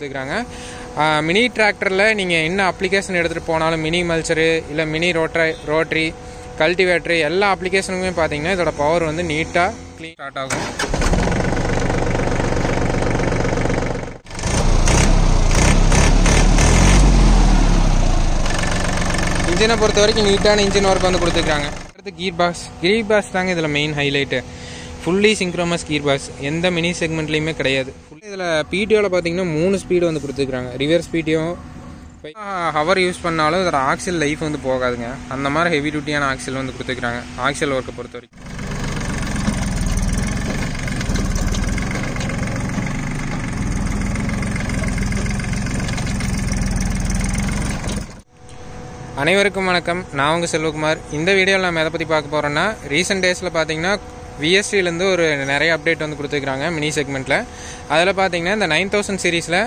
கொடுத்துருக்காங்க. மினி டிராக்டரில் நீங்கள் என்ன அப்ளிகேஷன் எடுத்துகிட்டு போனாலும் மினி மல்ச்சரு இல்லை மினி ரோட்ரி கல்டிவேட்டரு எல்லா அப்ளிகேஷனுமே பார்த்தீங்கன்னா இதோட பவர் வந்து நீட்டாக க்ளீன் ஸ்டார்ட் ஆகும். இன்ஜினை பொறுத்த வரைக்கும் நீட்டான இன்ஜின் ஒர்க் வந்து கொடுத்துருக்காங்க. அடுத்து கீர் பாக்ஸ் தாங்க இதில் main highlight. Fully synchromesh gear box எந்த மினி செக்மெண்ட்லேயுமே கிடையாது. இதில் பிடிஓவில் பார்த்தீங்கன்னா 3 ஸ்பீடு வந்து கொடுத்துருக்காங்க. ரிவர்ஸ் பிடிஓ ஹவர் யூஸ் பண்ணாலும் இதோட ஆக்சில் லைஃப் வந்து போகாதுங்க. அந்த மாதிரி ஹெவி டியூட்டியான ஆக்சில் வந்து கொடுத்துருக்காங்க. ஆக்சில் ஒர்க்கை பொறுத்த வரைக்கும் அனைவருக்கும் வணக்கம். நான் உங்கள் செல்வகுமார். இந்த வீடியோவில் நம்ம எதை பற்றி பார்க்க போகிறோன்னா, ரீசெண்ட் டேஸில் பார்த்தீங்கன்னா விஎஸ்டிலேருந்து ஒரு நிறைய அப்டேட் வந்து கொடுத்துருக்காங்க மினி செக்மெண்ட்டில். அதில் பார்த்தீங்கன்னா இந்த 9000 சீரீஸில்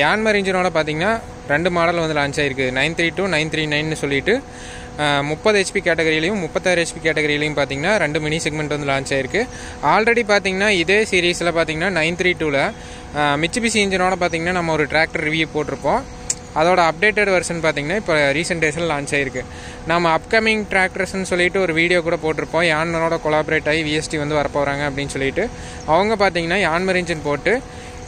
யான்மர் இன்ஜினோட பார்த்தீங்கன்னா 2 மாடல் வந்து லான்ச் ஆகிருக்கு. 932 939 சொல்லிட்டு 30 HP கேட்டகரியிலையும் 36 HP கேட்டகரியிலையும் பார்த்தீங்கன்னா 2 மினி செக்மெண்ட் வந்து லான்ச் ஆகிருக்கு. ஆல்ரெடி பார்த்தீங்கன்னா இதே சீரீஸில் பார்த்தீங்கன்னா 932ல் மிட்சுபிஷி இன்ஜினோட பார்த்தீங்கன்னா நம்ம ஒரு டிராக்டர் ரிவ்யூ போட்டிருப்போம். அதோட அப்டேட்டட் வெர்ஷன் பார்த்தீங்கன்னா இப்போ ரீசெண்ட் டேஸில் லான்ச் ஆகிருக்கு. நம்ம அப்கமிங் டிராக்டர்ஸ்ன்னு சொல்லிட்டு ஒரு வீடியோ கூட போட்டிருப்போம். யான்மரோட கொலாபரேட் ஆகி விஎஸ்டி வந்து வரப்போகிறாங்க அப்படின்னு சொல்லிட்டு. அவங்க பார்த்தீங்கன்னா யான்மர் இன்ஜின் போட்டு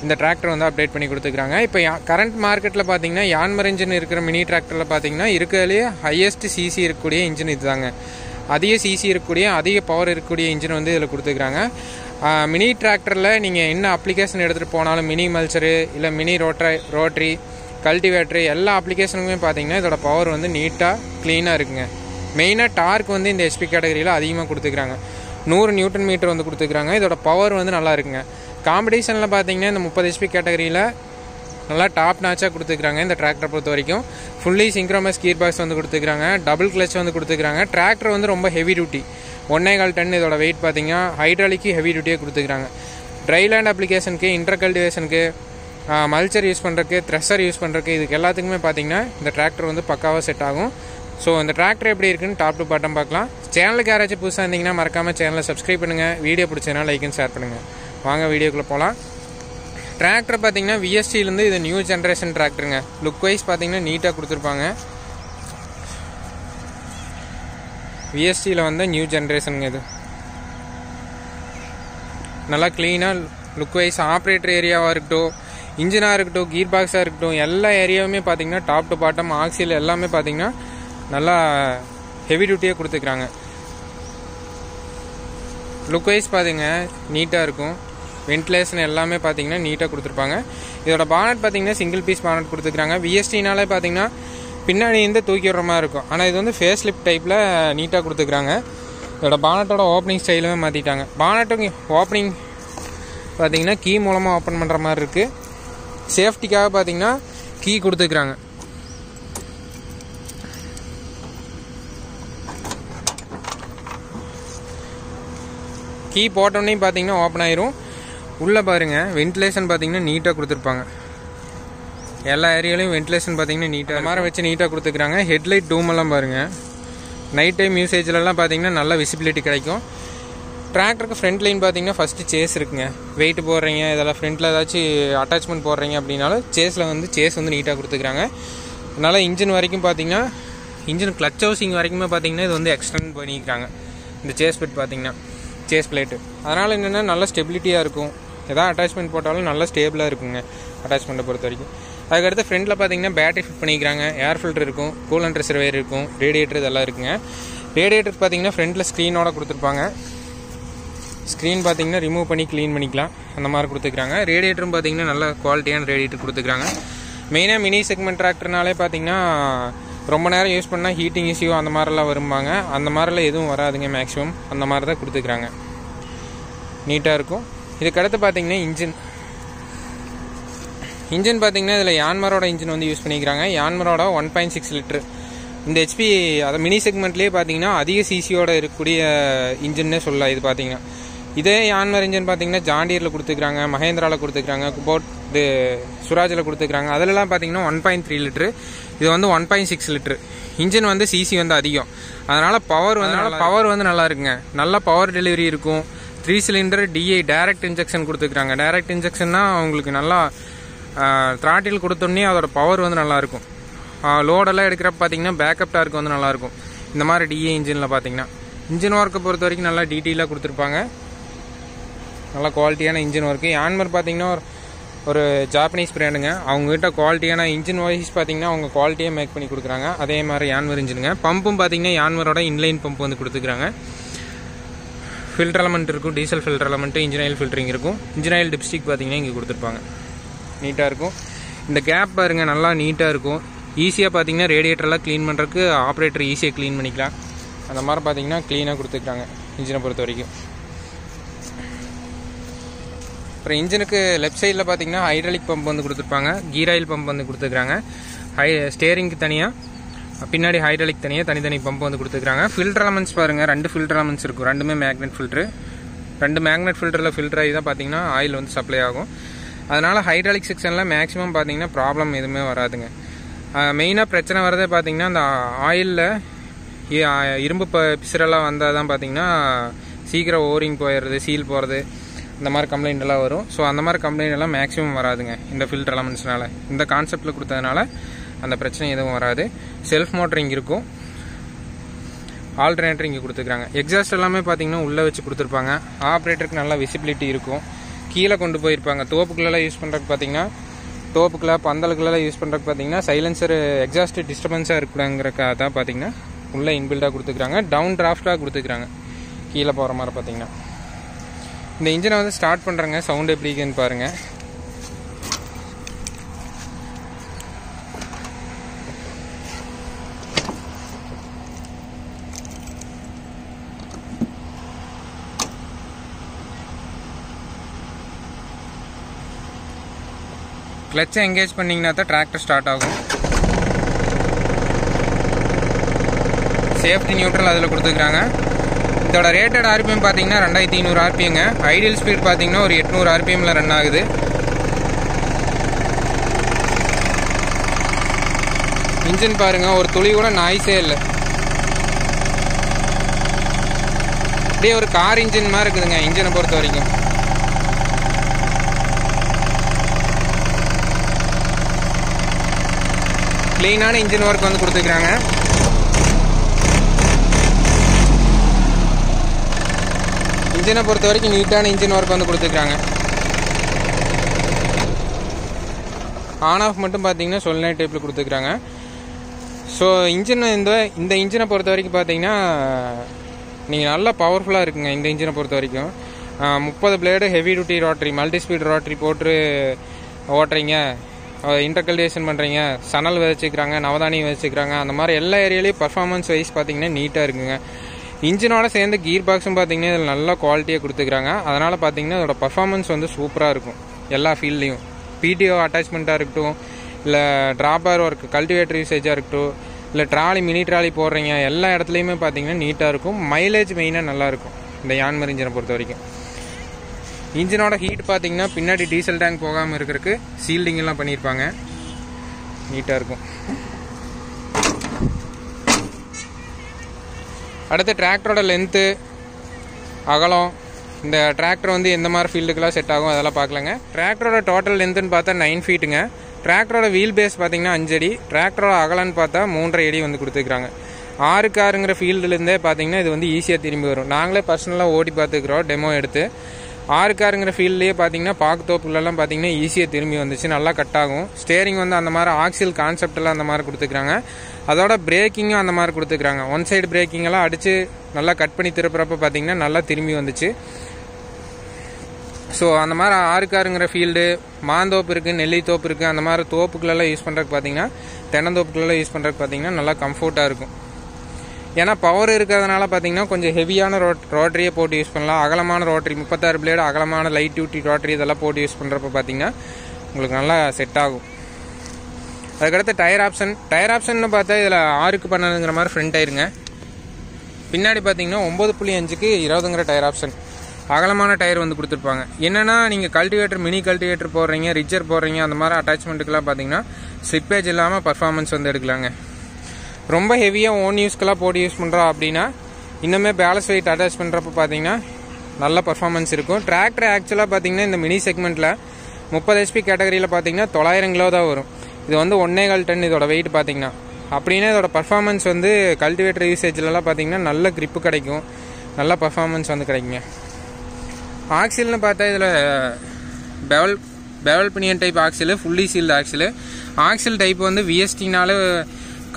இந்த டிராக்டர் வந்து அப்டேட் பண்ணி கொடுத்துருக்காங்க. இப்போ கரண்ட் மார்க்கெட்டில் பார்த்தீங்கன்னா யான்மர் இன்ஜின் இருக்கிற மினி டிராக்டரில் பார்த்தீங்கன்னா இருக்கிறதுலேயே ஹையஸ்ட் சிசி இருக்கக்கூடிய இன்ஜின் இதுதாங்க. அதிக சிசி இருக்கக்கூடிய அதிக பவர் இருக்கக்கூடிய இன்ஜின் வந்து இதில் கொடுத்துருக்காங்க. மினி டிராக்டரில் நீங்கள் என்ன அப்ளிகேஷன் எடுத்துகிட்டு போனாலும் மினி மல்ச்சரு இல்லை மினி ரோட்ரி கல்டிவேட்டரு எல்லா அப்ளிகேஷனுக்குமே பார்த்தீங்கன்னா இதோட பவர் வந்து நீட்டாக க்ளீனாக இருக்குங்க. மெயினாக டார்க் வந்து இந்த ஹெச்பி கேட்டகரியில் அதிகமாக கொடுத்துருக்காங்க. 100 நியூட்டன் மீட்டர் வந்து கொடுத்துருக்காங்க. இதோட பவர் வந்து நல்லா இருக்குங்க. காம்படிஷனில் பார்த்தீங்கன்னா இந்த 30 HP கேட்டகரியில் நல்லா டாப் நாச்சாக கொடுத்துருக்காங்க. இந்த டிராக்டரை பொறுத்த வரைக்கும் ஃபுல்லி சிங்க்ரோமஸ் கீர் பாக்ஸ் வந்து கொடுத்துருக்காங்க. டபுள் கிளச் வந்து கொடுத்துருக்காங்க. டிராக்டர் வந்து ரொம்ப ஹெவி டியூட்டி 1.25 டன் இதோட வெயிட் பார்த்தீங்கன்னா ஹைட்ராலிக்கு ஹெவி டியூட்டியாக கொடுத்துருக்காங்க. ட்ரைலேண்ட் அப்ளிகேஷனுக்கு இன்டர் கல்டிவேஷனுக்கு மல்ச்சர் யூஸ் பண்ணுறதுக்கு த்ரெஷர் யூஸ் பண்ணுறதுக்கு இதுக்கு எல்லாத்துக்குமே பார்த்தீங்கன்னா இந்த டிராக்டர் வந்து பக்காவாக செட் ஆகும். ஸோ இந்த டிராக்டர் எப்படி இருக்குன்னு டாப் டு பாட்டம் பார்க்கலாம். சேனலுக்கு யாராச்சும் புதுசாக இருந்தீங்கன்னா மறக்காமல் சேனலை சப்ஸ்கிரைப் பண்ணுங்கள். வீடியோ பிடிச்சதுனா லைக் அண்ட் ஷேர் பண்ணுங்கள். வாங்க வீடியோக்குள்ளே போகலாம். டிராக்டர் பார்த்தீங்கன்னா விஎஸ்டிலேருந்து இது நியூ ஜென்ரேஷன் டிராக்டருங்க. லுக் வைஸ் பார்த்தீங்கன்னா நீட்டாக கொடுத்துருப்பாங்க. விஎஸ்டியில் வந்த நியூ ஜென்ரேஷனுங்க. இது நல்லா க்ளீனாக லுக் வைஸ் ஆப்ரேட்டர் ஏரியாவாக இருக்கட்டும், இன்ஜினாக இருக்கட்டும், கீர் பாக்ஸாக இருக்கட்டும், எல்லா ஏரியாவுமே பார்த்தீங்கன்னா டாப் டு பாட்டம் ஆக்சில் எல்லாமே பார்த்தீங்கன்னா நல்லா ஹெவி டியூட்டியாக கொடுத்துருக்காங்க. லுக் வைஸ் பார்த்தீங்க நீட்டாக இருக்கும். வென்டிலேஷன் எல்லாமே பார்த்தீங்கன்னா நீட்டாக கொடுத்துருப்பாங்க. இதோட பானட் பார்த்தீங்கன்னா சிங்கிள் பீஸ் பானட் கொடுத்துருக்காங்க. விஎஸ்டினாலே பார்த்தீங்கன்னா பின்னாடி இருந்து தூக்கி விடுற மாதிரி இருக்கும். ஆனால் இது வந்து ஃபேஸ் லிஃப்ட் டைப்பில் நீட்டாக கொடுத்துருக்காங்க. இதோட பானட்டோட ஓப்பனிங் ஸ்டைலுமே மாற்றிட்டாங்க. பானட்டும் ஓப்பனிங் பார்த்தீங்கன்னா கீ மூலமாக ஓப்பன் பண்ணுற மாதிரி இருக்குது. சேஃப்டிக்காக பார்த்தீங்கன்னா கீ கொடுத்துருக்குறாங்க. கீ போட்டோன்னே பார்த்தீங்கன்னா ஓப்பன் ஆயிரும். உள்ளே பாருங்கள் வென்டிலேஷன் பார்த்தீங்கன்னா நீட்டாக கொடுத்துருப்பாங்க. எல்லா ஏரியாலையும் வென்டிலேஷன் பார்த்தீங்கன்னா நீட்டாக மாதிரி வச்சு நீட்டாக கொடுத்துருக்குறாங்க. ஹெட்லைட் டூமெல்லாம் பாருங்கள். நைட் டைம் யூசேஜ்லலாம் பார்த்தீங்கன்னா நல்ல விசிபிலிட்டி கிடைக்கும். டிராக்டருக்கு ஃப்ரண்ட் லைன் பார்த்தீங்கன்னா ஃபஸ்ட்டு சேஸ் இருக்குங்க. வெயிட் போடுறீங்க இதெல்லாம் ஃப்ரண்ட்டில் ஏதாச்சும் அட்டாச்மெண்ட் போடுறீங்க அப்படின்னாலும் சேஸ் வந்து நீட்டாக கொடுத்துருக்காங்க. அதனால் இன்ஜின் வரைக்கும் பார்த்தீங்கன்னா இன்ஜின் கிளச் ஹவுசிங் வரைக்குமே பார்த்தீங்கன்னா இது வந்து எக்ஸ்டெண்ட் பண்ணிக்கிறாங்க. இந்த சேஸ் பிட் பார்த்தீங்கன்னா சேஸ் பிளேட்டு. அதனால் என்னென்னா நல்ல ஸ்டெபிலிட்டியாக இருக்கும். எதாவது அட்டாச்மெண்ட் போட்டாலும் நல்லா ஸ்டேபிளாக இருக்குங்க அட்டாச்மெண்ட்டை பொறுத்த வரைக்கும். அதுக்கடுத்து ஃப்ரண்ட்டில் பார்த்தீங்கன்னா பேட்டரி ஃபிட் பண்ணிக்கிறாங்க. ஏர் ஃபில்டர் இருக்கும், கூலண்ட் ரிசர்வேர் இருக்கும், ரேடியேட்டர் இதெல்லாம் இருக்குங்க. ரேடியேட்டர் பார்த்தீங்கன்னா ஃப்ரண்ட்டில் ஸ்க்ரீனோட கொடுத்துருப்பாங்க. ஸ்க்ரீன் பார்த்தீங்கன்னா ரிமூவ் பண்ணி க்ளீன் பண்ணிக்கலாம் அந்த மாதிரி கொடுத்துருக்காங்க. ரேடியேட்டரும் பார்த்தீங்கன்னா நல்ல குவாலிட்டியான ரேடியேட்டர் கொடுத்துருக்காங்க. மெயினாக மினி செக்மெண்ட் டிராக்டர்னாலே பார்த்தீங்கன்னா ரொம்ப நேரம் யூஸ் பண்ணால் ஹீட்டிங் இஷ்யூ அந்த மாதிரிலாம் வரும்பாங்க. அந்த மாதிரிலாம் எதுவும் வராதுங்க. மேக்ஸிமம் அந்த மாதிரி தான் கொடுத்துருக்காங்க. நீட்டாக இருக்கும். இதுக்கடுத்து பார்த்தீங்கன்னா இன்ஜின் பார்த்தீங்கன்னா இதில் யான்மரோட இன்ஜின் வந்து யூஸ் பண்ணிக்கிறாங்க. யான்மரோட 1.6 லிட்டர் இந்த ஹெச்பி அதை மினி செக்மெண்ட்லேயே பார்த்தீங்கன்னா அதிக சிசியோட இருக்கக்கூடிய இன்ஜின்னே சொல்லலாம். இது பார்த்தீங்கன்னா இதே யான்மர் இன்ஜின் பார்த்தீங்கன்னா ஜாண்டியரில் கொடுத்துருக்காங்க, மஹேந்திராவில் கொடுத்துருக்காங்க, இது சுராஜில் கொடுத்துருக்காங்க. அதிலலாம் பார்த்தீங்கன்னா 1.3 லிட்டரு. இது வந்து 1.6 லிட்டரு. இன்ஜின் வந்து சிசி வந்து அதிகம். அதனால் பவர் வந்து நல்லா இருக்குங்க. நல்ல பவர் டெலிவரி இருக்கும். 3 சிலிண்டர் டிஐ டைரக்ட் இன்ஜெக்ஷன் கொடுத்துருக்காங்க. டைரக்ட் இன்ஜெக்ஷன்னா உங்களுக்கு நல்லா த்ராட்டில் கொடுத்தோன்னே அதோட பவர் வந்து நல்லாயிருக்கும். லோடெல்லாம் எடுக்கிறப்ப பார்த்தீங்கன்னா பேக்கப் டார்க் வந்து நல்லாயிருக்கும். இந்த மாதிரி டிஏ இன்ஜினில் பார்த்தீங்கன்னா இன்ஜின் ஒர்க்கை பொறுத்த வரைக்கும் நல்லா டீட்டெயிலாக கொடுத்துருப்பாங்க. நல்லா குவாலிட்டியான இன்ஜின் ஒர்க்கு. யான்மர் பார்த்தீங்கன்னா ஒரு ஜாப்பனீஸ் பிராண்டுங்க. அவங்ககிட்ட குவாலிட்டியான இன்ஜின் வைஸ் பார்த்தீங்கன்னா அவங்க குவாலிட்டியாக மேக் பண்ணி கொடுக்குறாங்க. அதே மாதிரி யான்மர் இன்ஜினுங்க. பம்பும் பார்த்தீங்கன்னா யான்மரோட இன்லைன் பம்ப் வந்து கொடுத்துக்கிறாங்க. ஃபில்டர் எலமெண்ட் இருக்கும், diesel filter element, engine oil filtering இருக்கும். இன்ஜின் ஆயில் டிப்ஸ்டிக் பார்த்தீங்கன்னா இங்கே கொடுத்துருப்பாங்க. நீட்டாக இருக்கும். இந்த கேப் பாருங்க நல்லா நீட்டாக இருக்கும். ஈஸியாக பார்த்தீங்கன்னா ரேடியேட்டரெல்லாம் க்ளீன் பண்ணுறதுக்கு ஆப்ரேட்டர் ஈஸியாக க்ளீன் பண்ணிக்கலாம். அந்த மாதிரி பார்த்தீங்கன்னா க்ளீனாக கொடுத்துருக்காங்க இன்ஜினை பொறுத்த வரைக்கும். அப்புறம் இன்ஜினுக்கு லெஃப்ட் சைடில் பார்த்தீங்கன்னா ஹைட்ராலிக் பம்ப் வந்து கொடுத்துருப்பாங்க. கீர் ஆயில் பம்ப் வந்து கொடுத்துருக்காங்க. ஸ்டேரிங்க்கு தனியாக, பின்னாடி ஹைட்ராலிக் தனியாக தனித்தனி பம்ப் வந்து கொடுத்துருக்காங்க. ஃபில்டர் எலமெண்ட்ஸ் பாருங்கள், 2 ஃபில்டர் எலமெண்ட்ஸ் இருக்கும். ரெண்டுமே மேக்னெட் ஃபில்ட்ரு. 2 மேக்னெட் ஃபில்டரில் ஃபில்டர் ஆகி தான் பார்த்தீங்கன்னா ஆயில் வந்து சப்ளை ஆகும். அதனால் ஹைட்ராலிக் செக்ஷனில் மேக்ஸிமம் பார்த்தீங்கன்னா ப்ராப்ளம் எதுவுமே வராதுங்க. மெயினாக பிரச்சனை வரதே பார்த்தீங்கன்னா அந்த ஆயிலில் இரும்பு பிசுரெல்லாம் வந்தால் தான் பார்த்தீங்கன்னா சீக்கிரம் ஓரிங் போயிடுறது, சீல் போகிறது, இந்த மாதிரி கம்ப்ளைண்ட் எல்லாம் வரும். ஸோ அந்த மாதிரி கம்ப்ளைண்ட் எல்லாம் மேக்ஸிமம் வராதுங்க இந்த ஃபில்டர் எலமெண்ட்ஸ்னால. இந்த கான்செப்டில் கொடுத்ததுனால அந்த பிரச்சனை எதுவும் வராது. செல்ஃப் மோட்டரிங் இருக்கும். ஆல்டர்னேட்டர் இங்கே கொடுத்துருக்காங்க. எக்ஸாஸ்ட் எல்லாமே பார்த்தீங்கன்னா உள்ளே வச்சு கொடுத்துருப்பாங்க. ஆப்ரேட்டருக்கு நல்லா விசிபிலிட்டி இருக்கும். கீழே கொண்டு போயிருப்பாங்க. தோப்புக்குள்ளெல்லாம் யூஸ் பண்ணுறதுக்கு பார்த்தீங்கன்னா, தோப்புக்குள்ள பந்தலுக்குள்ளெல்லாம் யூஸ் பண்ணுறதுக்கு பார்த்தீங்கன்னா சைலன்சர் எக்ஸாஸ்ட் டிஸ்டர்பன்ஸாக இருக்கக்கூடாதுங்கிறக்காக தான் பார்த்தீங்கன்னா உள்ளே இன்பில்டாக கொடுத்துருக்காங்க. டவுன் டிராஃப்டாக கொடுத்துருக்காங்க கீழே போகிற மாதிரி பார்த்தீங்கன்னா. இந்த இன்ஜினை வந்து ஸ்டார்ட் பண்ணுறேங்க. சவுண்ட் எப்படி இருக்குன்னு பாருங்கள். கிளச்சை எங்கேஜ் பண்ணிங்கன்னா தான் டிராக்டர் ஸ்டார்ட் ஆகும். சேஃப்டி நியூட்ரல் அதில் கொடுத்துருக்காங்க. இதோட ரேட்டட் ஆர்பிஎம் பார்த்தீங்கன்னா 2500 ஆர்பிஎங்க. ஐடியல் ஸ்பீட் பார்த்தீங்கன்னா ஒரு 800 ஆர்பிஎம்ல ரன் ஆகுது. இன்ஜின் பாருங்க, ஒரு துளி கூட நாய்ஸே இல்லை. அப்படியே ஒரு கார் இன்ஜின் மாதிரி இருக்குதுங்க இன்ஜினை பொறுத்த வரைக்கும். கிளீனான இன்ஜின் ஒர்க் வந்து கொடுத்துருக்காங்க. இன்ஜினை பொறுத்த வரைக்கும் நீட்டான இன்ஜின் ஒர்க் வந்து கொடுத்துருக்காங்க. ஆன் ஆஃப் மட்டும் பார்த்தீங்கன்னா சொலினாய்ட் டைப்பில் கொடுத்துருக்காங்க. ஸோ இன்ஜின் இந்த இன்ஜினை பொறுத்த வரைக்கும் பார்த்தீங்கன்னா நீங்கள் நல்லா பவர்ஃபுல்லாக இருக்குங்க. இந்த இன்ஜினை பொறுத்த வரைக்கும் 30 blade heavy duty rotary, multi speed rotary போட்டு ஓட்டுறீங்க, இன்டர்கல்டேஷன் பண்ணுறீங்க, சணல் விதைச்சிக்கிறாங்க, நவதானியம் விதைச்சிக்கிறாங்க, அந்த மாதிரி எல்லா ஏரியாலையும் பர்ஃபார்மன்ஸ் வைஸ் பார்த்தீங்கன்னா நீட்டாக இருக்குங்க. இன்ஜினோட சேர்ந்து கீர் பாக்ஸும் பார்த்தீங்கன்னா இதில் நல்லா குவாலிட்டியாக கொடுத்துக்கிறாங்க. அதனால் பார்த்தீங்கன்னா அதோட பர்ஃபார்மன்ஸ் வந்து சூப்பராக இருக்கும் எல்லா ஃபீல்ட்லேயும். பிடிஓ அட்டாச்மெண்ட்டாக இருக்கட்டும், இல்லை ட்ராப்பர் ஒர்க், கல்டிவேட்டர் யூசேஜாக இருக்கட்டும், இல்லை ட்ராலி மினி ட்ராலி போடுறீங்க, எல்லா இடத்துலையுமே பார்த்தீங்கன்னா நீட்டாக இருக்கும். மைலேஜ் மெயினாக நல்லாயிருக்கும் இந்த யான்மர் இன்ஜினை பொறுத்த வரைக்கும். இன்ஜினோட ஹீட் பார்த்தீங்கன்னா பின்னாடி டீசல் டேங்க் போகாமல் இருக்கிறதுக்கு சீல்டிங் எல்லாம் பண்ணியிருப்பாங்க. நீட்டாக இருக்கும். அடுத்து டிராக்டரோட லென்த்து, அகலம், இந்த டிராக்டர் வந்து எந்த மாதிரி ஃபீல்டுக்கெல்லாம் செட் ஆகும் அதெல்லாம் பார்க்கலாங்க. டிராக்டரோட டோட்டல் லென்த்துன்னு பார்த்தா 9 ஃபீட்டுங்க. டிராக்டரோட வீல் பேஸ் பார்த்தீங்கன்னா 5 அடி. டிராக்டரோட அகலன்னு பார்த்தா 3.5 அடி வந்து கொடுத்துருக்காங்க. 6 காருங்கிற ஃபீல்டுலேருந்தே பார்த்தீங்கன்னா இது வந்து ஈஸியாக திரும்பி வரும். நாங்களே பர்சனலாக ஓடி பார்த்துக்கிறோம் டெமோ எடுத்து. 6 காருங்கிற ஃபீல்ட்லேயே பார்த்தீங்கன்னா பாக்குத்தோப்புலலாம் பார்த்தீங்கன்னா ஈஸியாக திரும்பி வந்துச்சு, நல்லா கட் ஆகும். ஸ்டேரிங் வந்து அந்த மாதிரி ஆக்சில் கான்செப்டெல்லாம் அந்த மாதிரி கொடுத்துக்கிறாங்க. அதோட பிரேக்கிங்கும் அந்த மாதிரி கொடுத்துக்கிறாங்க. ஒன் சைடு பிரேக்கிங் எல்லாம் அடித்து நல்லா கட் பண்ணி திருப்புறப்ப பார்த்தீங்கன்னா நல்லா திரும்பி வந்துச்சு. ஸோ அந்த மாதிரி 6 காருங்கிற ஃபீல்டு, மாந்தோப்பு இருக்குது, நெல்லித்தோப்பு இருக்குது, அந்த மாதிரி தோப்புக்குள்ளெல்லாம் யூஸ் பண்ணுறதுக்கு பார்த்தீங்கன்னா, தென்னந்தோப்புக்குள்ளெல்லாம் யூஸ் பண்ணுறதுக்கு பார்த்தீங்கன்னா நல்லா கம்ஃபர்ட்டாக இருக்கும். ஏன்னா பவர் இருக்கிறதுனால பார்த்தீங்கன்னா கொஞ்சம் ஹெவியான ரோட்டரியே போட்டு யூஸ் பண்ணலாம். அகலமான ரோட்டரி 36 பிளேடு அகலமான லைட் டியூட்டி ரோட்டரி இதெல்லாம் போட்டு யூஸ் பண்ணுறப்ப பார்த்தீங்கன்னா உங்களுக்கு நல்லா செட் ஆகும். அதுக்கடுத்து டயர் ஆப்ஷன். டயர் ஆப்ஷன் பார்த்தா இதில் 6க்கு 12ங்கிற மாதிரி ஃப்ரண்ட் டயருங்க. பின்னாடி பார்த்தீங்கன்னா 9.5க்கு 20ங்கிற டயர் ஆப்ஷன். அகலமான டயர் வந்து கொடுத்துருப்பாங்க. என்னென்னா நீங்கள் கல்டிவேட்டர், மினி கல்டிவேட்டர் போடுறீங்க, ரிச்சர் போடுறீங்க, அந்த மாதிரி அட்டாச்மெண்ட்டுக்கெல்லாம் பார்த்தீங்கன்னா ஸ்லிப்பேஜ் இல்லாமல் பர்ஃபார்மன்ஸ் வந்து எடுக்கலாங்க. ரொம்ப ஹெவியாக ஓன் யூஸ்க்கெல்லாம் போட்டு யூஸ் பண்ணுறோம் அப்படின்னா இன்னுமே பேலன்ஸ் வெயிட் அட்டாச் பண்ணுறப்ப பார்த்தீங்கன்னா நல்ல பர்ஃபார்மன்ஸ் இருக்கும். டிராக்டர் ஆக்சுவலாக பார்த்தீங்கன்னா இந்த மினி செக்மெண்ட்டில் 30 HP கேட்டகரியில் பார்த்தீங்கன்னா 900 கிலோ தான் வரும். இது வந்து 1.25 டன் இதோட வெயிட் பார்த்தீங்கன்னா. அப்படின்னா இதோட பர்ஃபார்மன்ஸ் வந்து கல்டிவேட்டர் யூசேஜ்லலாம் பார்த்தீங்கன்னா நல்ல கிரிப்பு கிடைக்கும், நல்ல பர்ஃபார்மன்ஸ் வந்து கிடைக்குங்க. ஆக்சில்னு பார்த்தா இதில் bevel pinion type axial, fully sealed axial. Axial type வந்து விஎஸ்டினால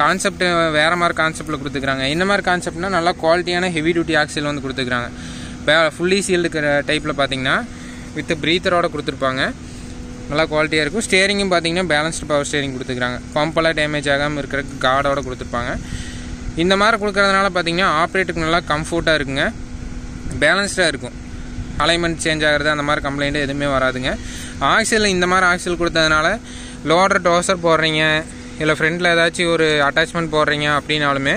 கான்செப்ட் வேறு மாதிரி கான்செப்டில் கொடுத்துக்கிறாங்க. இந்த மாதிரி கான்செப்ட்னா நல்லா குவாலிட்டியான ஹெவி டியூட்டி ஆக்சில் வந்து கொடுத்துக்கிறாங்க. ஃபுல்லி சீல்டு டைப்பில் பார்த்தீங்கன்னா வித் ப்ரீத்தரோட கொடுத்துருப்பாங்க, நல்லா குவாலிட்டியாக இருக்கும். ஸ்டேரிங்கும் பார்த்தீங்கன்னா பேலன்ஸ்டு பவர் ஸ்டேரிங் கொடுத்துக்கிறாங்க, பம்பெல்லாம் டேமேஜ் ஆகாமல் இருக்கிறதுக்கு கார்டோட கொடுத்துருப்பாங்க. இந்த மாதிரி கொடுக்குறதுனால பார்த்தீங்கன்னா ஆப்ரேட்டுக்கு நல்லா கம்ஃபர்ட்டாக இருக்குங்க, பேலன்ஸ்டாக இருக்கும். அலைன்மெண்ட் சேஞ்ச் ஆகிறது அந்த மாதிரி கம்ப்ளைண்ட்டு எதுவுமே வராதுங்க. ஆக்சில் இந்த மாதிரி ஆக்சில் கொடுத்ததுனால லோடர் டோசர் போடுறீங்க, இல்லை ஃப்ரண்டில் ஏதாச்சும் ஒரு அட்டாச்மெண்ட் போடுறீங்க அப்படின்னாலுமே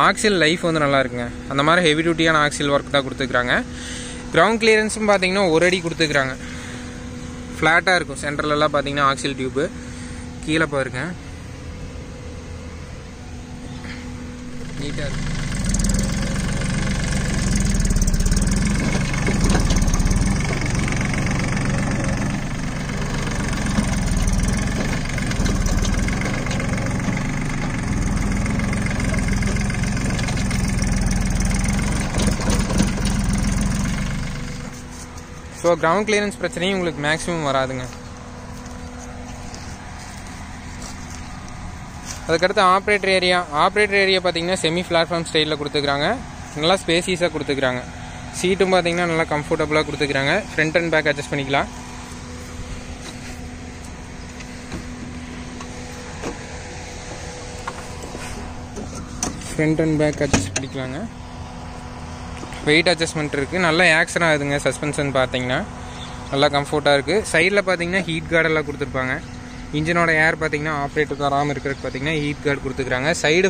ஆக்சில் லைஃப் வந்து நல்லா இருக்குங்க. அந்த மாதிரி ஹெவி டியூட்டியான ஆக்சில் ஒர்க் தான் கொடுத்துக்கிறாங்க. கிரவுண்ட் கிளியரன்ஸும் பார்த்தீங்கன்னா 1 அடி கொடுத்துக்கிறாங்க, ஃப்ளாட்டாக இருக்கும். சென்டர்லலாம் பார்த்தீங்கன்னா ஆக்சில் டியூப்பு கீழே பாருங்க, நீட்டாக இருக்கும். ஸோ கிரவுண்ட் கிளியரன்ஸ் பிரச்சனையும் உங்களுக்கு மேக்ஸிமம் வராதுங்க. அதுக்கடுத்து ஆப்ரேட்டர் ஏரியா பார்த்தீங்கன்னா செமி பிளாட்ஃபார்ம் ஸ்டைலில் கொடுத்துக்கிறாங்க, நல்லா ஸ்பேசியஸாக கொடுத்துக்கிறாங்க. சீட்டும் பார்த்தீங்கன்னா நல்லா கம்ஃபர்டபுளாக கொடுத்துக்கிறாங்க. ஃப்ரண்ட் அண்ட் பேக் அட்ஜஸ்ட் பண்ணிக்கலாம். ஃப்ரண்ட் அண்ட் பேக் அட்ஜஸ்ட் பண்ணிக்கலாங்க. வெயிட் அட்ஜஸ்ட்மெண்ட் இருக்குது, நல்லா ஆக்ஷன் ஆகுதுங்க. சஸ்பென்ஷன் பார்த்தீங்கன்னா நல்லா கம்ஃபர்ட்டாக இருக்குது. சைடில் பார்த்தீங்கன்னா ஹீட் கார்டெல்லாம் கொடுத்துருப்பாங்க. இன்ஜினோட ஏர் பார்த்தீங்கன்னா ஆப்ரேட்டர் வராமல் இருக்கிறதுக்கு பார்த்தீங்கன்னா ஹீட் கார்டு கொடுத்துக்கிறாங்க. சைடு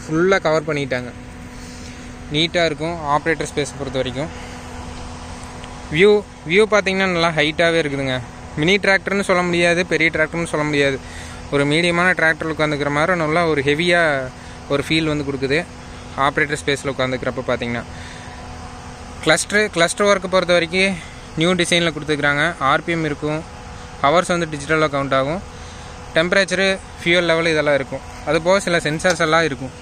ஃபுல்லாக கவர் பண்ணிட்டாங்க, நீட்டாக இருக்கும். ஆப்ரேட்டர் ஸ்பேஸ் பொறுத்த வரைக்கும் வியூ பார்த்தீங்கன்னா நல்லா ஹைட்டாகவே இருக்குதுங்க. மினி டிராக்டர்னு சொல்ல முடியாது, பெரிய டிராக்டர்னு சொல்ல முடியாது, ஒரு மீடியமான டிராக்டரில் உட்காந்துக்கிற மாதிரி நல்லா ஒரு ஹெவியாக ஒரு ஃபீல் வந்து கொடுக்குது ஆப்ரேட்டர் ஸ்பேஸில் உட்காந்துக்கிறப்ப. பார்த்தீங்கன்னா கிளஸ்டர் ஒர்க்கை பொறுத்த வரைக்கும் நியூ டிசைனில் கொடுத்துக்கிறாங்க. ஆர்பிஎம் இருக்கும், ஹவர்ஸ் வந்து டிஜிட்டலாக கவுண்ட் ஆகும், டெம்பரேச்சரு, ஃபியூல் லெவல் இதெல்லாம் இருக்கும். அதுபோக சில சென்சார்ஸ் எல்லாம் இருக்கும்.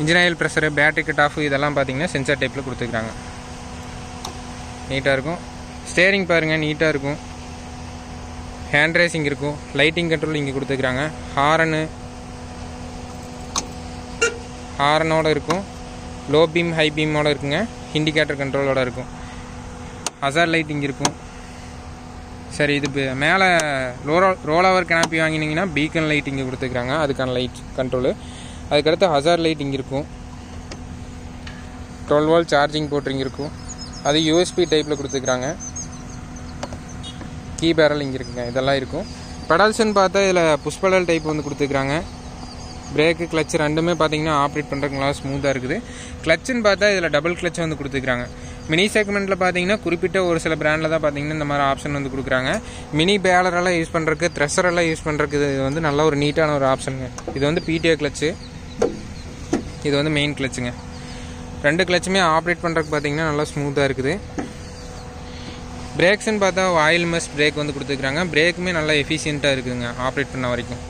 Engine oil pressure, battery cut off இதெல்லாம் பார்த்தீங்கன்னா சென்சார் டைப்பில் கொடுத்துக்கிறாங்க, நீட்டாக இருக்கும். ஸ்டேரிங் பாருங்கள், நீட்டாக இருக்கும். ஹேண்ட் ரேசிங் இருக்கும், லைட்டிங் கண்ட்ரோல் இங்கே கொடுத்துக்கிறாங்க. ஹாரனோட இருக்கும், லோ பீம் ஹை பீமோட இருக்குங்க. இண்டிகேட்டர் கண்ட்ரோலோட இருக்கும். ஹசார்ட் லைட் இங்கே இருக்கும். சரி, இது மேலே ரோலோவர் கேனாப்பி வாங்கினீங்கன்னா பீக்கன் லைட் இங்கே கொடுத்துக்கிறாங்க, அதுக்கான லைட் கண்ட்ரோலு. அதுக்கடுத்து ஹசார்ட் லைட் இங்கே இருக்கும். 12 வோல்ட் சார்ஜிங் போர்ட் இங்கே இருக்கும், அது யூஎஸ்பி டைப்பில் கொடுத்துக்கிறாங்க. கீ பேரல் இங்கே இருக்குங்க, இதெல்லாம் இருக்கும். பெடல்ஸ்ன்னு பார்த்தா இதில் புஷ் பெடல் டைப் வந்து கொடுத்துக்கிறாங்க. பிரேக்கு, கிளச்சு ரெண்டுமே பார்த்தீங்கன்னா ஆப்ரேட் பண்ணுறதுக்கு நல்லா ஸ்மூத்தாக இருக்குது. கிளச்சுன்னு பார்த்தா இதில் டபுள் கிளச் வந்து கொடுத்துக்கிறாங்க. மினி செக்மெண்ட்டில் பார்த்தீங்கன்னா குறிப்பிட்ட ஒரு சில பிராண்டில் தான் பார்த்தீங்கன்னா இந்த மாதிரி ஆப்ஷன் வந்து கொடுக்குறாங்க. மினி பேலரெல்லாம் யூஸ் பண்ணுறதுக்கு, த்ரெஷரெல்லாம் யூஸ் பண்ணுறதுக்கு இது வந்து நல்ல ஒரு நீட்டான ஒரு ஆப்ஷனுங்க. இது வந்து பிடிஏ கிளச்சு, இது வந்து மெயின் கிளச்சுங்க. ரெண்டு கிளச்சுமே ஆப்ரேட் பண்ணுறதுக்கு பார்த்தீங்கன்னா நல்லா ஸ்மூத்தாக இருக்குது. பிரேக்ஸ்ன்னு பார்த்தா ஆயில் மெஸ் பிரேக் வந்து கொடுத்துக்கிறாங்க. பிரேக்குமே நல்லா எஃபிஷியண்ட்டாக இருக்குதுங்க ஆப்ரேட் பண்ண வரைக்கும்.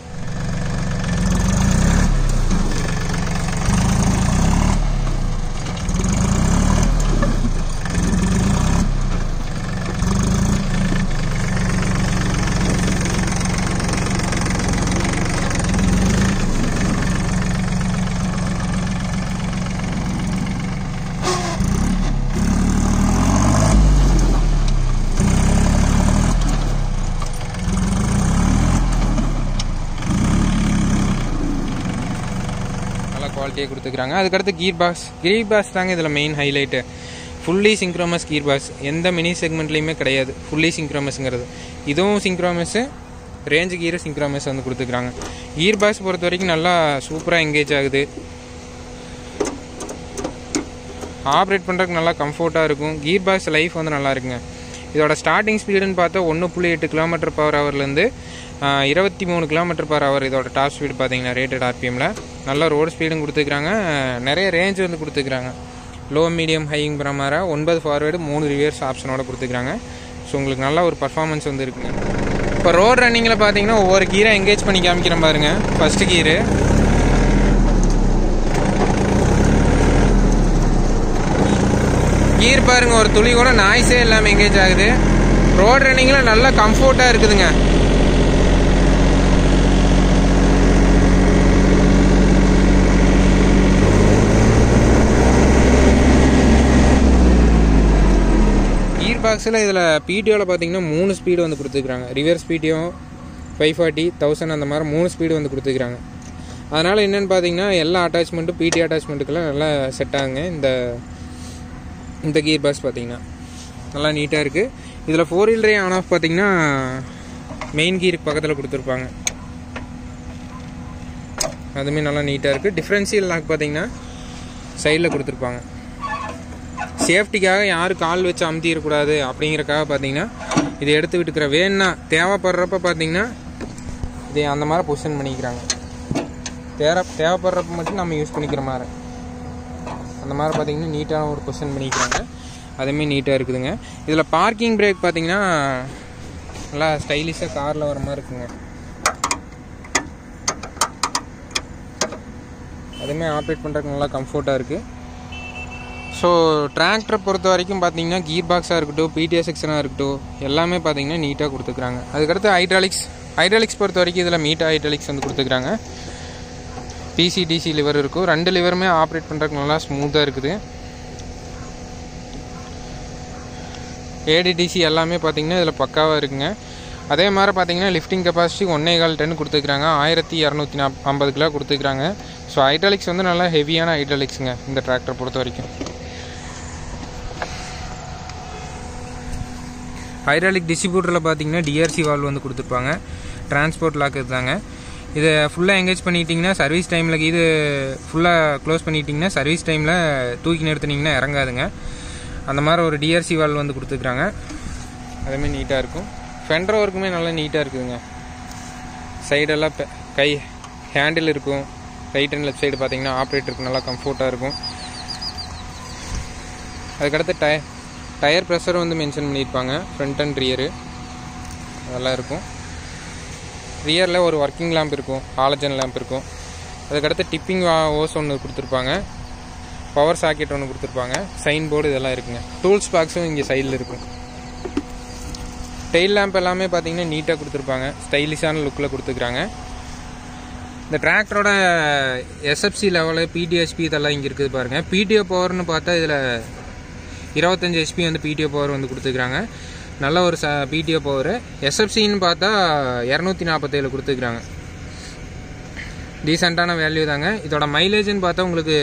குவாலிட்டியாக கொடுத்துக்கிறாங்க. அதுக்கடுத்து கீர் பாக்ஸ் தாங்க இதில் main highlight. Fully synchromesh gear box எந்த மினி செக்மெண்ட்லேயுமே கிடையாது. ஃபுல்லி சிங்க்ரோமஸ்ங்கிறது இதுவும் சிங்க்ரோமஸ்ஸு, ரேஞ்சு கீரு சிங்க்ரோமஸ் வந்து கொடுத்துக்கிறாங்க. கீர் பாக்ஸ் பொறுத்த வரைக்கும் நல்லா சூப்பராக எங்கேஜ் ஆகுது. ஆப்ரேட் பண்ணுறதுக்கு நல்லா கம்ஃபர்ட்டாக இருக்கும். கீர் பாக்ஸ் லைஃப் வந்து நல்லா இருக்குங்க. இதோட ஸ்டார்டிங் ஸ்பீடுன்னு பார்த்தா 1.8 km/hலேருந்து 23 km/h இதோட டாப் ஸ்பீடு பார்த்தீங்கன்னா ரேட்டட் ஆர்பிஎம்மில். நல்லா ரோடு ஸ்பீடும் கொடுத்துக்கிறாங்க, நிறைய ரேஞ்ச் வந்து கொடுத்துக்கிறாங்க. லோ மீடியம் ஹைங்கிற மாதிரி 9 ஃபார்வேர்டு 3 ரிவர்ஸ் ஆப்ஷனோட கொடுத்துக்கிறாங்க. ஸோ உங்களுக்கு நல்ல ஒரு பர்ஃபார்மன்ஸ் வந்து இருக்குங்க. இப்போ ரோட் ரன்னிங்கில் பார்த்தீங்கன்னா ஒவ்வொரு கீரை எங்கேஜ் பண்ணி காமிக்கிறேன் பாருங்கள். ஃபஸ்ட்டு கீரு, கீர் பாருங்கள், ஒரு துளி கூட நாய்ஸே இல்லாமல் எங்கேஜ் ஆகுது. ரோட் ரன்னிங்கில் நல்லா கம்ஃபர்ட்டாக இருக்குதுங்க. கீர் பாக்ஸில் இதில் பிடிஓவில் பார்த்தீங்கன்னா 3 ஸ்பீடு வந்து கொடுத்துருக்குறாங்க. ரிவர்ஸ் பிடிஓ 540, 1000 அந்த மாதிரி 3 ஸ்பீடு வந்து கொடுத்துருக்குறாங்க. அதனால் என்னென்னு பார்த்தீங்கன்னா எல்லா அட்டாச்மெண்ட்டும் பிடி அட்டாச்மெண்ட்டுக்கெல்லாம் நல்லா செட் ஆகுங்க. இந்த கீர் பாக்ஸ் பார்த்தீங்கன்னா நல்லா நீட்டாக இருக்குது. இதில் 4 wheel drive ஆன் ஆஃப் பார்த்தீங்கன்னா மெயின் கீருக்கு பக்கத்தில் கொடுத்துருப்பாங்க. அதுவுமே நல்லா நீட்டாக இருக்குது. டிஃப்ரென்ஷியல் லாக் பார்த்தீங்கன்னா சைடில் கொடுத்துருப்பாங்க. சேஃப்டிக்காக யாரும் கால் வச்சு அமுத்திடக்கூடாது அப்படிங்கிறக்காக பார்த்தீங்கன்னா இதை எடுத்து விட்டுக்கிற வேணுன்னா தேவைப்படுறப்ப பார்த்தீங்கன்னா இதை அந்த மாதிரி பொசிஷன் பண்ணிக்கிறாங்க. தேவைப்படுறப்ப மட்டும் நம்ம யூஸ் பண்ணிக்கிற மாதிரி அந்த மாதிரி பார்த்தீங்கன்னா நீட்டான ஒரு பொசிஷன் பண்ணிக்கிறாங்க. அதுவுமே நீட்டாக இருக்குதுங்க. இதில் பார்க்கிங் பிரேக் பார்த்தீங்கன்னா நல்லா ஸ்டைலிஷாக காரில் வர மாதிரி இருக்குங்க. அதுவுமே ஆப்ரேட் பண்ணுறதுக்கு நல்லா கம்ஃபர்ட்டாக இருக்குது. ஸோ டிராக்டரை பொறுத்த வரைக்கும் பார்த்தீங்கன்னா கீர் பாக்ஸாக இருக்கட்டும், பிடிஎஸ் செக்ஷனாக இருக்கட்டும், எல்லாமே பார்த்தீங்கன்னா நீட்டாக கொடுத்துக்கிறாங்க. அதுக்கடுத்து ஹைட்ராலிக்ஸ் பொறுத்த வரைக்கும் இதில் மீட்டா ஹைட்ராலிக்ஸ் வந்து கொடுத்துக்கிறாங்க. டிசி லிவர் இருக்கும். 2 லிவருமே ஆப்ரேட் பண்ணுறதுக்கு நல்லா ஸ்மூத்தாக இருக்குது. ஏடிடிசி எல்லாமே பார்த்தீங்கன்னா இதில் பக்காவாக இருக்குங்க. அதே மாதிரி பார்த்தீங்கன்னா லிஃப்டிங் கெப்பாசிட்டி 1.25 டன் கொடுத்துருக்குறாங்க. 1250 கிலோ கொடுத்துருக்குறாங்க. ஸோ ஹைட்ராலிக்ஸ் வந்து நல்லா ஹெவியான ஹைட்ராலிக்ஸுங்க இந்த டிராக்டர் பொறுத்த வரைக்கும். ஹைட்ராலிக் டிஸ்ட்ரிபியூட்டரில் பார்த்தீங்கன்னா டிஆர்சி வால்வ் வந்து கொடுத்துருப்பாங்க. டிரான்ஸ்போர்ட் லாக் இருந்தாங்க. இதை ஃபுல்லாக எங்கேஜ் பண்ணிட்டீங்கன்னா சர்வீஸ் டைமில், இது ஃபுல்லாக க்ளோஸ் பண்ணிட்டீங்கன்னா சர்வீஸ் டைமில் தூக்கி நிறுத்தினீங்கன்னா இறங்காதுங்க. அந்த மாதிரி ஒரு டிஆர்சி வால்வ் வந்து கொடுத்துருக்குறாங்க. அதுவுமே நீட்டாக இருக்கும். ஃபெண்டர் ஒர்க்குமே நல்லா நீட்டாக இருக்குதுங்க. சைடெல்லாம் கை ஹேண்டில் இருக்கும். ரைட் அண்ட் லெஃப்ட் சைடு பார்த்தீங்கன்னா ஆப்ரேட்டருக்கு நல்லா கம்ஃபர்ட்டாக இருக்கும். அதுக்கடுத்து டயர் ப்ரெஷர் வந்து மென்ஷன் பண்ணியிருப்பாங்க. ஃப்ரண்ட் அண்ட் ரியரு அதெல்லாம் இருக்கும். ரியரில் ஒரு ஒர்க்கிங் லேம்ப் இருக்கும், ஹாலஜன் லேம்ப் இருக்கும். அதுக்கடுத்து டிப்பிங் ஓஸ் ஒன்று கொடுத்துருப்பாங்க. பவர் சாக்கெட் ஒன்று கொடுத்துருப்பாங்க. சைன் போர்டு இதெல்லாம் இருக்குங்க. டூல்ஸ் பாக்ஸும் இங்கே சைடில் இருக்கும். டெயில் லேம்ப் எல்லாமே பார்த்தீங்கன்னா நீட்டாக கொடுத்துருப்பாங்க. ஸ்டைலிஷான லுக்கில் கொடுத்துருக்குறாங்க. இந்த டிராக்டரோட எஸ்எஃப்சி லெவலு, பிடிஎஸ்பி இதெல்லாம் இங்கே இருக்குது பாருங்கள். பிடிஓ பவர்னு பார்த்தா இதில் 25 HP வந்து பிடிஓ பவர் வந்து கொடுத்துருக்குறாங்க. நல்ல ஒரு பிடிஓ பவர். எஸ்எஃப்சின்னு பார்த்தா 247 கொடுத்துருக்குறாங்க. டீசெண்டான வேல்யூ தாங்க. இதோட மைலேஜ்னு பார்த்தா உங்களுக்கு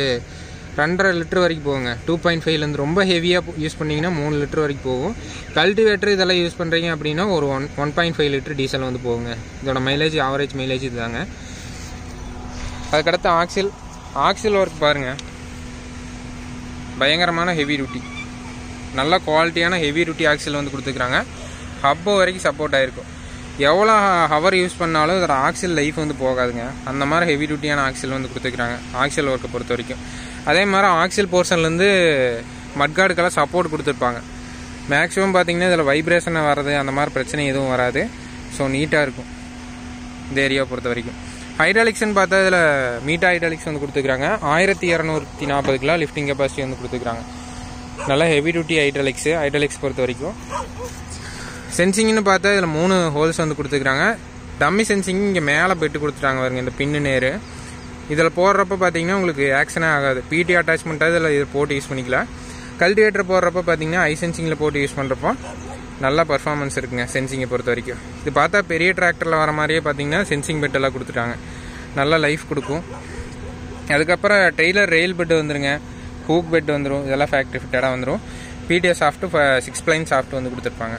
2.5 லிட்டர் வரைக்கும் போகுங்க. 2.5லேருந்து ரொம்ப ஹெவியாக யூஸ் பண்ணிங்கன்னா 3 லிட்டர் வரைக்கும் போகும். கல்டிவேட்டர் இதெல்லாம் யூஸ் பண்ணுறீங்க அப்படின்னா ஒரு 1.5 லிட்டர் டீசல் வந்து போகுங்க. இதோட மைலேஜ், ஆவரேஜ் மைலேஜ் இதுதாங்க. அதுக்கடுத்து ஆக்சில் ஒர்க் பாருங்கள். பயங்கரமான ஹெவி டியூட்டி, நல்ல குவாலிட்டியான ஹெவி டியூட்டி ஆக்சில் வந்து கொடுத்துருக்குறாங்க. ஹப்போ வரைக்கும் சப்போர்ட் ஆகிருக்கும். எவ்வளோ ஹவர் யூஸ் பண்ணாலும் இதோட ஆக்சில் லைஃப் வந்து போகாதுங்க. அந்த மாதிரி ஹெவி டியூட்டியான ஆக்சில் வந்து கொடுத்துருக்குறாங்க ஆக்சில் ஒர்க்கை பொறுத்த வரைக்கும். அதே மாதிரி ஆக்சில் போர்ஷன்லேருந்து மட்கார்டுக்கெல்லாம் சப்போர்ட் கொடுத்துருப்பாங்க. மேக்ஸிமம் பார்த்தீங்கன்னா இதில் வைப்ரேஷனை வர்றது அந்த மாதிரி பிரச்சனை எதுவும் வராது. ஸோ நீட்டாக இருக்கும் இந்த ஏரியாவை பொறுத்த வரைக்கும். ஹைட்ராலிக்ஸ்ன்னு பார்த்தா இதில் மீட்டா ஹைட்ராலிக்ஸ் வந்து கொடுத்துருக்குறாங்க. 1240 கிலோ லிஃப்டிங் கெப்பாசிட்டி வந்து கொடுத்துருக்குறாங்க. நல்லா ஹெவி டியூட்டி ஹைட்ராலிக்ஸ் பொறுத்த வரைக்கும். சென்சிங்னு பார்த்தா இதில் 3 ஹோல்ஸ் வந்து கொடுத்துருக்குறாங்க. டம்மி சென்சிங் இங்கே மேலே பெட்டு கொடுத்துட்டாங்க பாருங்க, இந்த பின்னு நேரு. இதில் போடுறப்ப பார்த்தீங்கன்னா உங்களுக்கு ஆக்ஷனே ஆகாது. பிடி அட்டாச்மெண்ட்டாக இதில் போட்டு யூஸ் பண்ணிக்கலாம். கல்டிவேட்டர் போடுறப்ப பார்த்தீங்கன்னா ஐ சென்சிங்கில் போட்டு யூஸ் பண்ணுறப்போ நல்லா பர்ஃபார்மன்ஸ் இருக்குங்க சென்சிங்கை பொறுத்த வரைக்கும். இது பார்த்தா பெரிய டிராக்டரில் வர மாதிரியே பார்த்தீங்கன்னா சென்சிங் பெட்டெல்லாம் கொடுத்துட்டாங்க. நல்லா லைஃப் கொடுக்கும். அதுக்கப்புறம் டெய்லர் ரெயில் பெட்டு வந்துருங்க, ஹூக் பெட் வந்துடும். இதெல்லாம் ஃபேக்ட்ரி ஃபிட்டடாக வந்துடும். பிடிஎஸ் சாஃப்ட்டு 6 ப்ளைன் சாஃப்ட் வந்து கொடுத்துருப்பாங்க.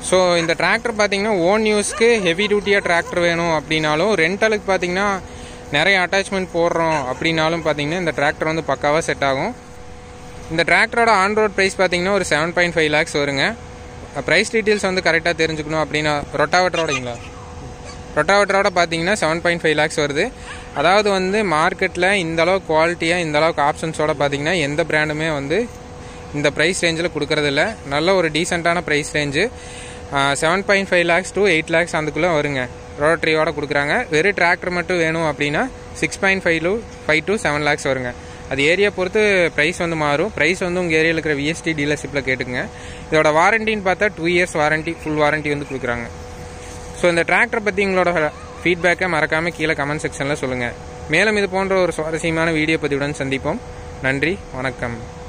ஸோ இந்த டிராக்டர் பார்த்தீங்கன்னா ஓன் யூஸ்க்கு ஹெவி டியூட்டியாக டிராக்டர் வேணும் அப்படின்னாலும், ரெண்டலுக்கு பார்த்தீங்கன்னா நிறைய அட்டாச்மெண்ட் போடுறோம் அப்படின்னாலும் பார்த்தீங்கன்னா இந்த டிராக்டர் வந்து பக்காவாக செட் ஆகும். இந்த டிராக்டரோட ஆன் ரோட் ப்ரைஸ் பார்த்தீங்கன்னா ஒரு 7.5 lakhs வருங்க. ப்ரைஸ் டீட்டெயில்ஸ் வந்து கரெக்டாக தெரிஞ்சுக்கணும் அப்படின்னா ரொட்டாவேட்டரோடங்களா ரொட்டாவேட்டரோட பார்த்தீங்கன்னா 7.5 lakhs வருது. அதாவது வந்து மார்க்கெட்டில் இந்த அளவுக்கு குவாலிட்டியாக இந்த அளவுக்கு ஆப்ஷன்ஸோட பார்த்தீங்கன்னா எந்த பிராண்டுமே வந்து இந்த ப்ரைஸ் ரேஞ்சில் கொடுக்குறதில்ல. நல்ல ஒரு டீசெண்டான price range 7.5 lakhs to 8 lakhs அதுக்குள்ளே வருங்க. ரோட்டரியோட கொடுக்குறாங்க. வெறும் டிராக்டர் மட்டும் வேணும் அப்படின்னா 6.5 to 7 lakhs வருங்க. அது ஏரியா பொறுத்து ப்ரைஸ் வந்து மாறும். ப்ரைஸ் வந்து உங்கள் ஏரியாவில் இருக்கிற விஎஸ்டி டீலர்ஷிப்பில் கேட்டுக்குங்க. இதோட வாரண்டின்னு பார்த்தா 2 years வாரண்டி, ஃபுல் வாரண்டி வந்து கொடுக்குறாங்க. ஸோ இந்த டிராக்டரை பற்றி உங்களோட ஃபீட்பேக்கை மறக்காமல் கீழே கமெண்ட் செக்ஷனில் சொல்லுங்கள். மேலும் இது போன்ற ஒரு சுவாரஸ்யமான வீடியோ பதிவுடன் சந்திப்போம். நன்றி, வணக்கம்.